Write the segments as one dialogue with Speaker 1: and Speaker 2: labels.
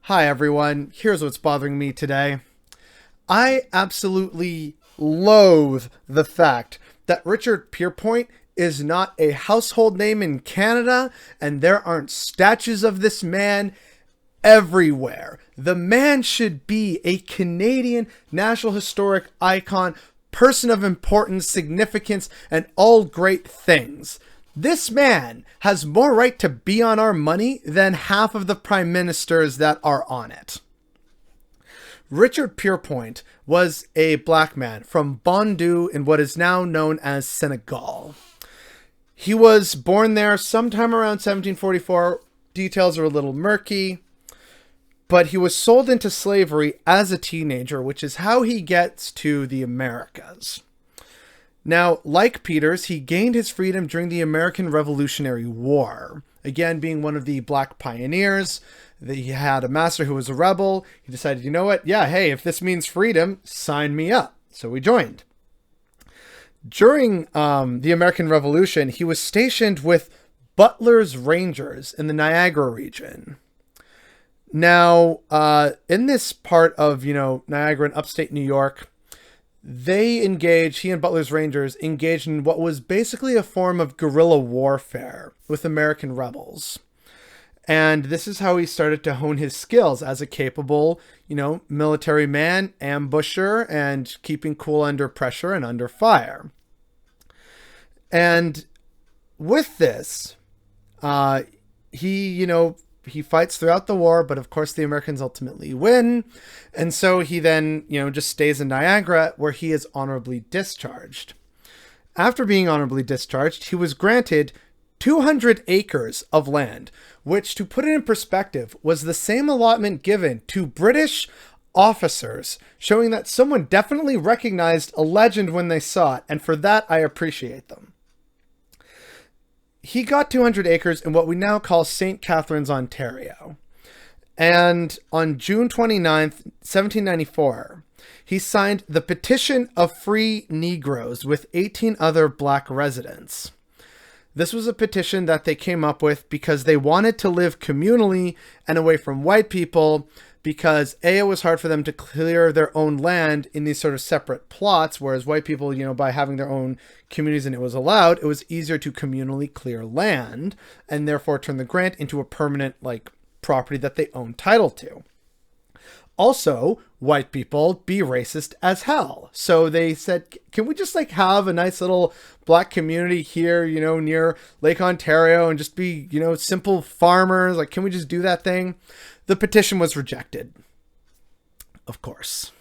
Speaker 1: Hi everyone, here's what's bothering me today. I absolutely loathe the fact that Richard Pierpoint is not a household name in Canada and there aren't statues of this man everywhere. The man should be a Canadian National Historic icon, person of importance, significance, and all great things. This man has more right to be on our money than half of the prime ministers that are on it. Richard Pierpoint was a black man from Bondu in what is now known as Senegal. He was born there sometime around 1744. Details are a little murky, but he was sold into slavery as a teenager, which is how he gets to the Americas. Now, like Peters, he gained his freedom during the American Revolutionary War. Again, being one of the black pioneers, he had a master who was a rebel. He decided, you know what? Yeah, hey, if this means freedom, sign me up. So we joined. During the American Revolution, he was stationed with Butler's Rangers in the Niagara region. Now, in this part of, Niagara and upstate New York, he and Butler's Rangers engaged in what was basically a form of guerrilla warfare with American rebels. And this is how he started to hone his skills as a capable, military man, ambusher, and keeping cool under pressure and under fire. And with this, he fights throughout the war, but of course the Americans ultimately win. And so he then, just stays in Niagara where he is honorably discharged. After being honorably discharged, he was granted 200 acres of land, which, to put it in perspective, was the same allotment given to British officers, showing that someone definitely recognized a legend when they saw it. And for that, I appreciate them. He got 200 acres in what we now call St. Catharines, Ontario. And on June 29th, 1794, he signed the Petition of Free Negroes with 18 other black residents. This was a petition that they came up with because they wanted to live communally and away from white people, because it was hard for them to clear their own land in these sort of separate plots, whereas white people, by having their own communities and it was allowed, it was easier to communally clear land and therefore turn the grant into a permanent property that they own title to. Also, white people be racist as hell. So they said, can we just have a nice little black community here, near Lake Ontario and just be, simple farmers? Can we just do that thing? The petition was rejected, of course.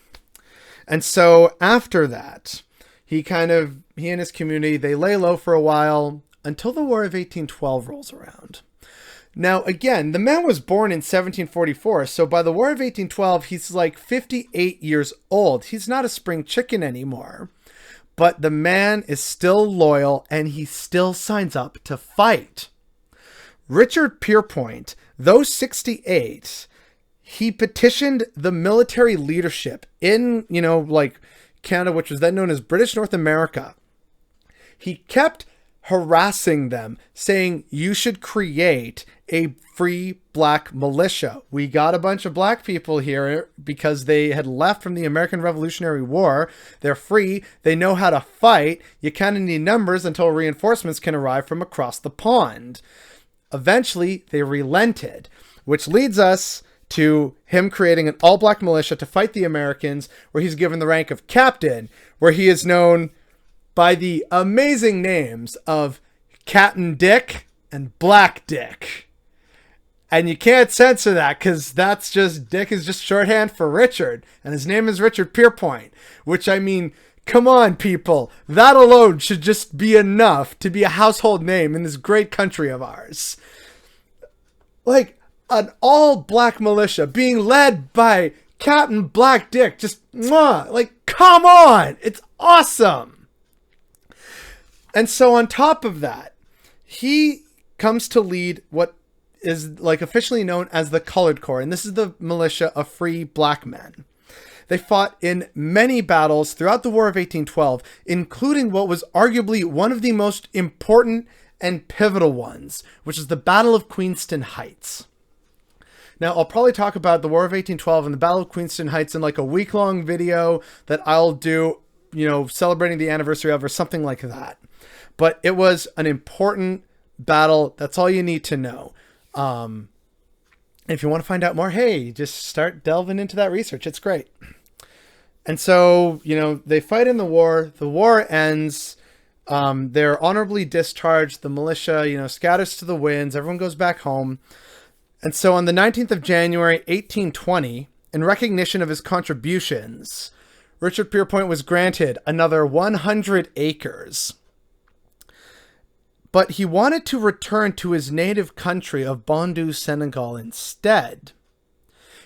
Speaker 1: And so after that, he and his community, they lay low for a while until the War of 1812 rolls around. Now, again, the man was born in 1744, so by the War of 1812, he's 58 years old. He's not a spring chicken anymore. But the man is still loyal, and he still signs up to fight. Richard Pierpoint, though 68, he petitioned the military leadership in, Canada, which was then known as British North America. He kept harassing them, saying, you should create a free black militia. We got a bunch of black people here because they had left from the American Revolutionary War. They're free. They know how to fight. You kind of need numbers until reinforcements can arrive from across the pond. Eventually, they relented, which leads us to him creating an all-black militia to fight the Americans, where he's given the rank of captain, where he is known by the amazing names of Captain Dick and Black Dick. And you can't censor that, because Dick is just shorthand for Richard, and his name is Richard Pierpoint, which, come on, people. That alone should just be enough to be a household name in this great country of ours. An all-black militia being led by Captain Black Dick. Just, come on. It's awesome. And so on top of that, he comes to lead what is officially known as the Colored Corps. And this is the militia of free black men. They fought in many battles throughout the War of 1812, including what was arguably one of the most important and pivotal ones, which is the Battle of Queenston Heights. Now, I'll probably talk about the War of 1812 and the Battle of Queenston Heights in like a week-long video that I'll do, celebrating the anniversary of or something like that. But it was an important battle. That's all you need to know. If you want to find out more, hey, just start delving into that research. It's great. And so, they fight in the war. The war ends. They're honorably discharged. The militia, scatters to the winds. Everyone goes back home. And so on the 19th of January, 1820, in recognition of his contributions, Richard Pierpoint was granted another 100 acres. But he wanted to return to his native country of Bondu, Senegal instead.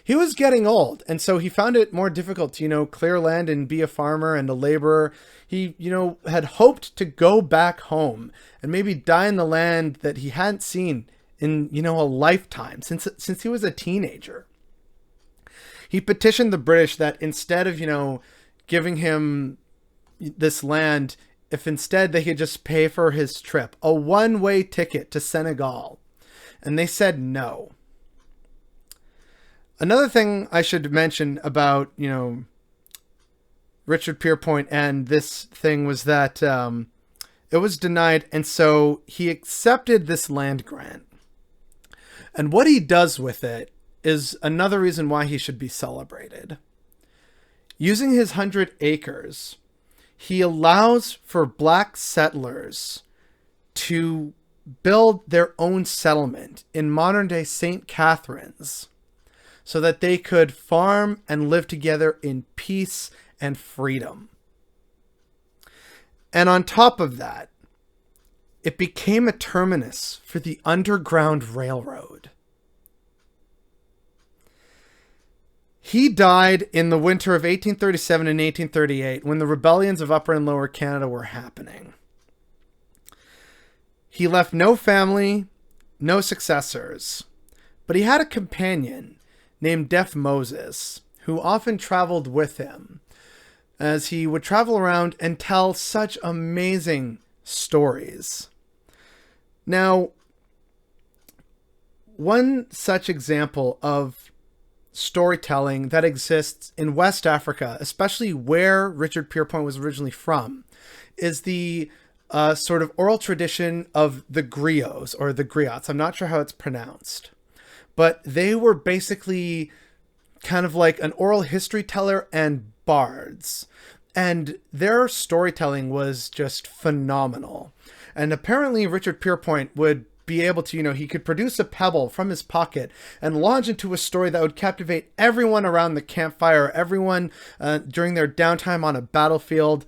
Speaker 1: He was getting old, and so he found it more difficult to, clear land and be a farmer and a laborer. He, had hoped to go back home and maybe die in the land that he hadn't seen in, a lifetime since he was a teenager. He petitioned the British that instead of, giving him this land, if instead they could just pay for his trip, a one-way ticket to Senegal. And they said no. Another thing I should mention about, Richard Pierpoint and this thing was that it was denied. And so he accepted this land grant. And what he does with it is another reason why he should be celebrated. Using his 100 acres, he allows for black settlers to build their own settlement in modern-day St. Catharines so that they could farm and live together in peace and freedom. And on top of that, it became a terminus for the Underground Railroad. He died in the winter of 1837 and 1838 when the rebellions of Upper and Lower Canada were happening. He left no family, no successors, but he had a companion named Deaf Moses who often traveled with him as he would travel around and tell such amazing stories. Now, one such example of storytelling that exists in West Africa, especially where Richard Pierpoint was originally from, is the sort of oral tradition of the griots or the griots. I'm not sure how it's pronounced, but they were basically kind of like an oral history teller and bards, and their storytelling was just phenomenal. And apparently Richard Pierpoint would be able to, he could produce a pebble from his pocket and launch into a story that would captivate everyone around the campfire, everyone during their downtime on a battlefield.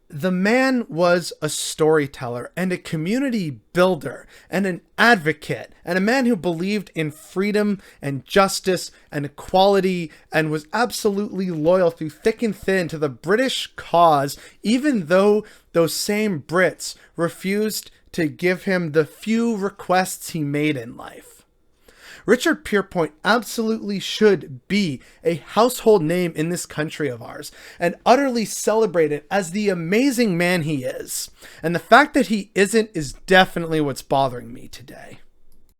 Speaker 1: The man was a storyteller and a community builder and an advocate and a man who believed in freedom and justice and equality and was absolutely loyal through thick and thin to the British cause, even though those same Brits refused to give him the few requests he made in life. Richard Pierpoint absolutely should be a household name in this country of ours and utterly celebrated as the amazing man he is. And the fact that he isn't is definitely what's bothering me today.